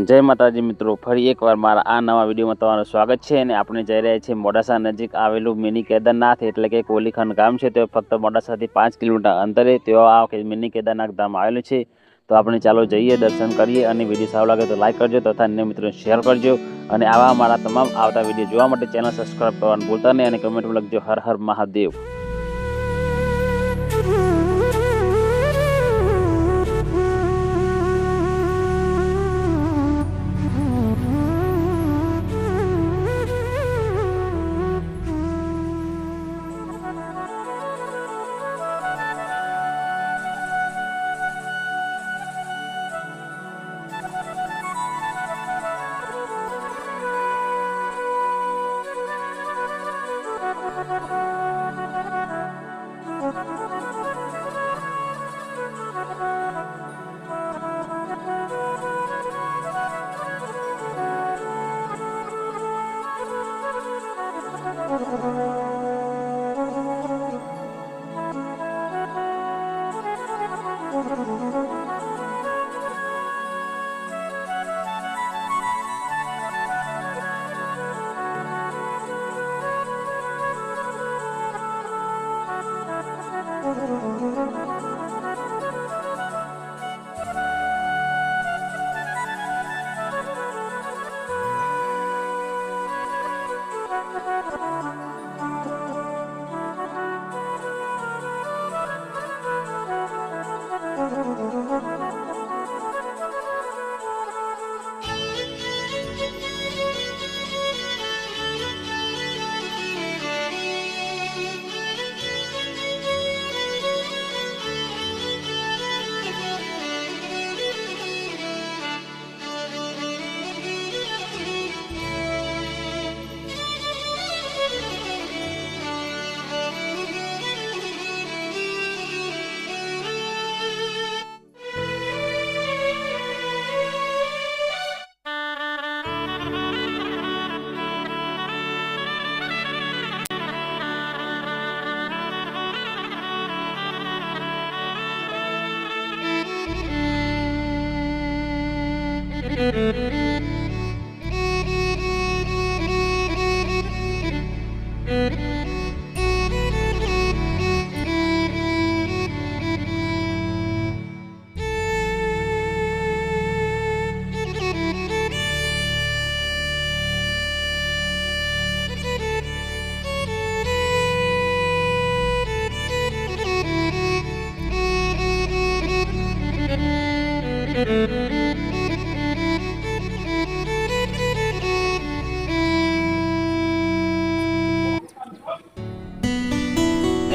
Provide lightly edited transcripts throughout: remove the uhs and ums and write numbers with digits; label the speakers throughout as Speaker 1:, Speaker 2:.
Speaker 1: જય માતાજી મિત્રો, ફરી એકવાર મારા આ નવા વિડીયોમાં તમારું સ્વાગત છે. અને આપણે જઈ રહ્યા છીએ મોડાસા નજીક આવેલું મિની કેદારનાથ એટલે કે કોલીખંડ ગામ છે. તે ફક્ત મોડાસાથી 5 કિલોમીટર અંતરે તેઓ આ મિની કેદારનાથ ધામ આવેલું છે. તો આપણે ચાલો જઈએ, દર્શન કરીએ અને વિડીયો સારો લાગે તો લાઈક કરજો તથા અન્ય મિત્રોને શેર કરજો. અને આવા મારા તમામ આવતા વિડીયો જોવા માટે ચેનલ સબસ્ક્રાઈબ કરવાનું ભૂલતા નહીં અને કમેન્ટમાં લખજો હર હર મહાદેવ.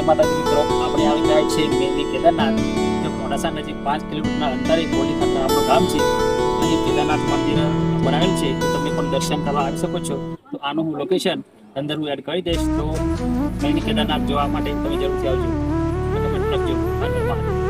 Speaker 1: માતાજી મિત્રો, આપણે આવી જાય છે મિની કેદારનાથ, જે મોડાસા નજીક 5 કિલોમીટરના અંતરે કોલીખંડ આપણું ગામ છે. અહીં કેદારનાથ મંદિર બનાવેલ છે, તો તમે પણ દર્શન કરવા આવી શકો છો. તો આનું હું લોકેશન અંદર હું એડ કરી દઈશ, તો મિની કેદારનાથ જોવા માટે તમે જરૂરથી આવજો. કમેન્ટ લખજો. ધન્યવાદ.